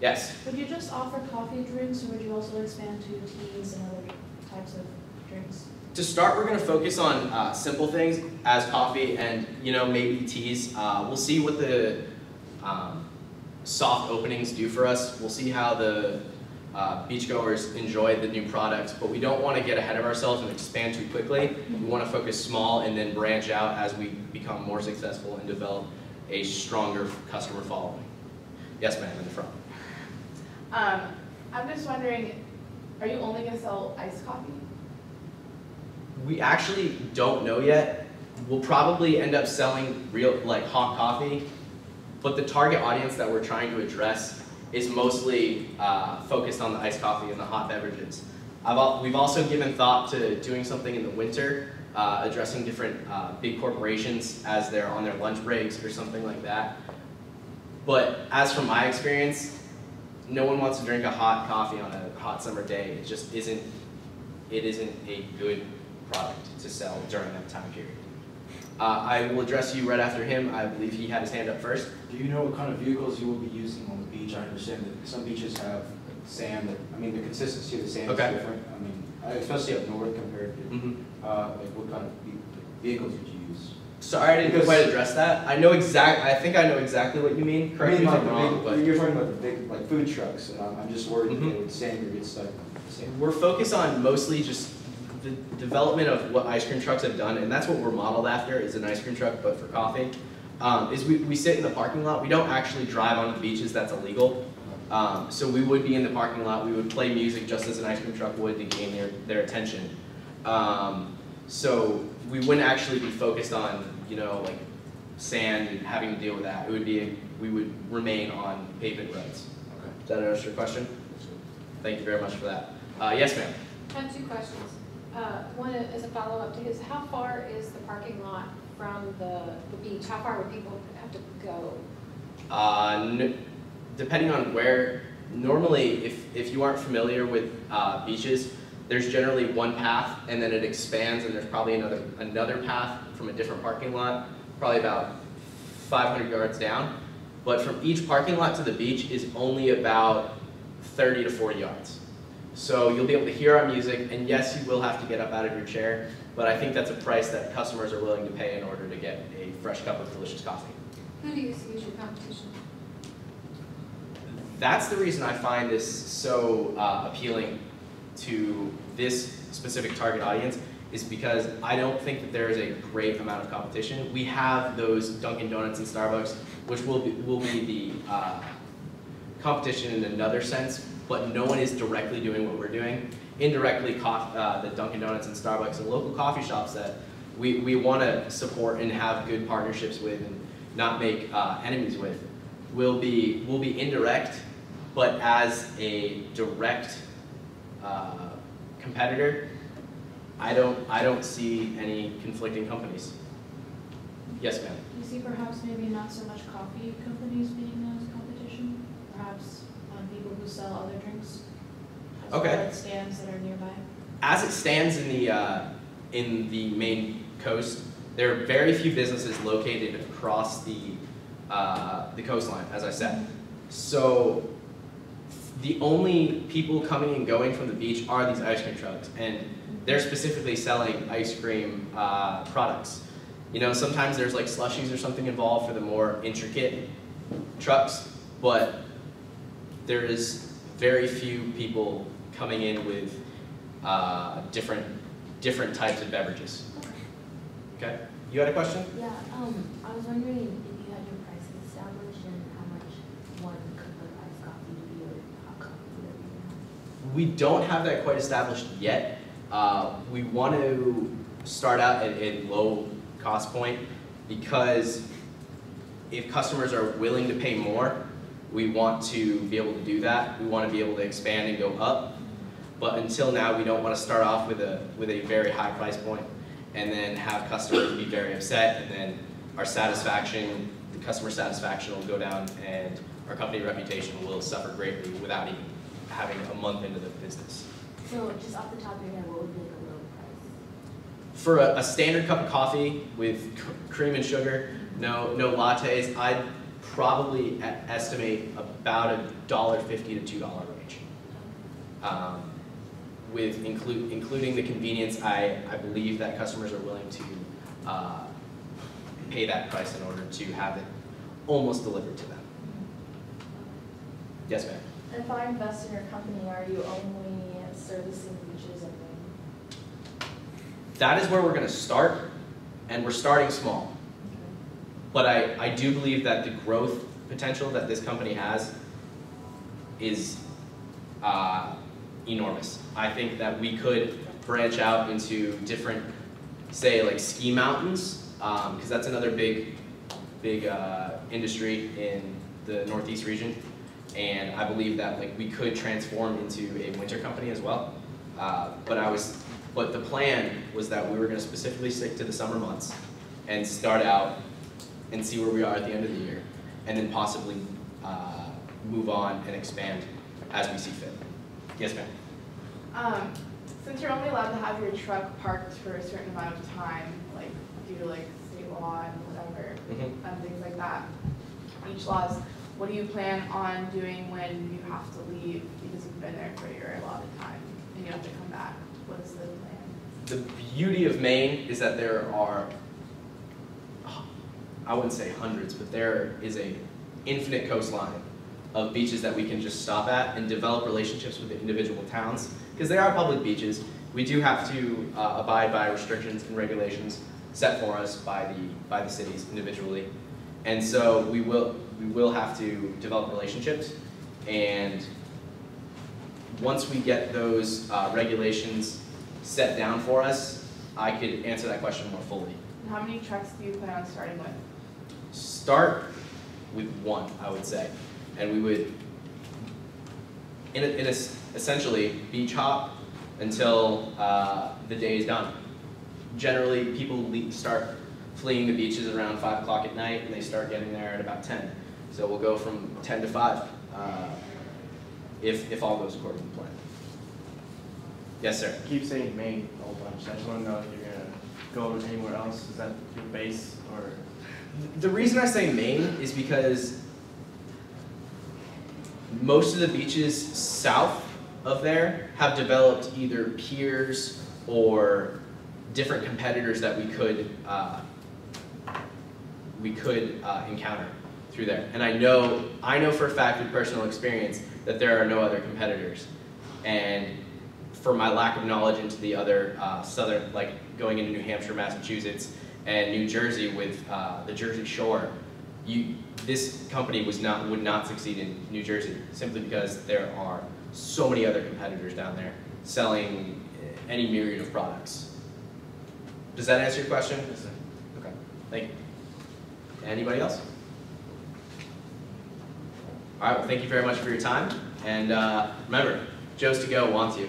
Yes? Would you just offer coffee drinks, or would you also expand to teas and other types of drinks? To start, we're going to focus on simple things as coffee and maybe teas. We'll see what the soft openings do for us. We'll see how the beachgoers enjoy the new products, but we don't want to get ahead of ourselves and expand too quickly. We want to focus small and then branch out as we become more successful and develop a stronger customer following. Yes, ma'am, in the front. I'm just wondering, are you only going to sell iced coffee? We actually don't know yet. We'll probably end up selling real, hot coffee, but the target audience that we're trying to address is mostly focused on the iced coffee and the hot beverages. We've also given thought to doing something in the winter, addressing different big corporations as they're on their lunch breaks or something like that. But as from my experience, no one wants to drink a hot coffee on a hot summer day. It just isn't a good product to sell during that time period. I will address you right after him. I believe he had his hand up first. Do you know what kind of vehicles you will be using on the beach? I understand that some beaches have sand. The consistency of the sand is different. Especially up north compared to what kind of vehicles would you use? Sorry, I didn't quite address that. I think I know exactly what you mean. Correct me if I'm wrong. But you're talking about the big food trucks. I'm just worried that they would sand or get stuck on the sand. We're focused on mostly just the development of what ice cream trucks have done, and that's what we're modeled after, is an ice cream truck, but for coffee. Is we sit in the parking lot. We don't actually drive on the beaches. That's illegal. So we would be in the parking lot. We would play music just as an ice cream truck would to gain their attention. So we wouldn't actually be focused on sand and having to deal with that. It would be we would remain on pavement roads. Okay. Does that answer your question? Thank you very much for that. Yes, ma'am. I have two questions. One is a follow-up to his. How far is the parking lot from the beach? How far would people have to go? Depending on where. Normally, if you aren't familiar with beaches, there's generally one path, and then it expands, and there's probably another path from a different parking lot, probably about 500 yards down. But from each parking lot to the beach is only about 30 to 40 yards. So you'll be able to hear our music, and yes, you will have to get up out of your chair, but I think that's a price that customers are willing to pay in order to get a fresh cup of delicious coffee. Who do you see as your competition? That's the reason I find this so appealing to this specific target audience, is because I don't think that there is a great amount of competition. We have those Dunkin' Donuts and Starbucks, which will be the competition in another sense, but no one is directly doing what we're doing. Indirectly, the Dunkin' Donuts and Starbucks and local coffee shops that we want to support and have good partnerships with and not make enemies with will be indirect, but as a direct competitor, I don't see any conflicting companies. Yes, ma'am. Do you see perhaps maybe not so much coffee companies being as competition? Perhaps people who sell other drinks? As well as stands that are nearby? As it stands in the main coast, there are very few businesses located across the coastline, as I said. So the only people coming and going from the beach are these ice cream trucks, and they're specifically selling ice cream products. Sometimes there's like slushies or something involved for the more intricate trucks, but there is very few people coming in with different types of beverages. Okay, you had a question? Yeah, I was wondering if you had your prices established and how much one cup of iced coffee would be or hot coffee would be. We don't have that quite established yet. We want to start out at a low cost point, because if customers are willing to pay more, we want to be able to do that. We want to be able to expand and go up. But until now, we don't want to start off with a very high price point and then have customers be very upset, and then our satisfaction, the customer satisfaction will go down, and our company reputation will suffer greatly without even having a month into the business. So just off the top of your head, what would be like a low price? For a standard cup of coffee with cream and sugar, no lattes, probably estimate about $1.50 to $2 range. With including the convenience, I believe that customers are willing to pay that price in order to have it almost delivered to them. Yes, ma'am. If I invest in your company, are you only servicing beaches and then? That is where we're going to start, and we're starting small. But I do believe that the growth potential that this company has is enormous. I think that we could branch out into different, say, like ski mountains, because that's another big industry in the Northeast region. And I believe that like we could transform into a winter company as well. But the plan was that we were going to specifically stick to the summer months and start out and see where we are at the end of the year, and then possibly move on and expand as we see fit. Yes, ma'am. Since you're only allowed to have your truck parked for a certain amount of time, like due to like state law and whatever, and things like that, beach laws, what do you plan on doing when you have to leave because you've been there for your allotted time and you have to come back? What's the plan? The beauty of Maine is that there are, I wouldn't say hundreds, but there is a infinite coastline of beaches that we can just stop at and develop relationships with the individual towns. Because they are public beaches, we do have to abide by restrictions and regulations set for us by the cities individually. And so we will have to develop relationships, and once we get those regulations set down for us, I could answer that question more fully. And how many trucks do you plan on starting with? Start with one, I would say, and we would, essentially, beach hop until the day is done. Generally, people start fleeing the beaches around 5 o'clock at night, and they start getting there at about 10. So we'll go from 10 to 5, if all goes according to plan. Yes, sir. You keep saying Maine a whole bunch. I just want to know if you're going to go anywhere else. Is that your base, or? The reason I say Maine is because most of the beaches south of there have developed either piers or different competitors that we could encounter through there. And I know for a fact with personal experience that there are no other competitors. And for my lack of knowledge into the other southern, like going into New Hampshire, Massachusetts, and New Jersey with the Jersey Shore, this company would not succeed in New Jersey simply because there are so many other competitors down there selling any myriad of products. Does that answer your question? Yes, sir. Okay, thank you. Anybody else? All right, well, thank you very much for your time. And remember, Joe's to Go wants you.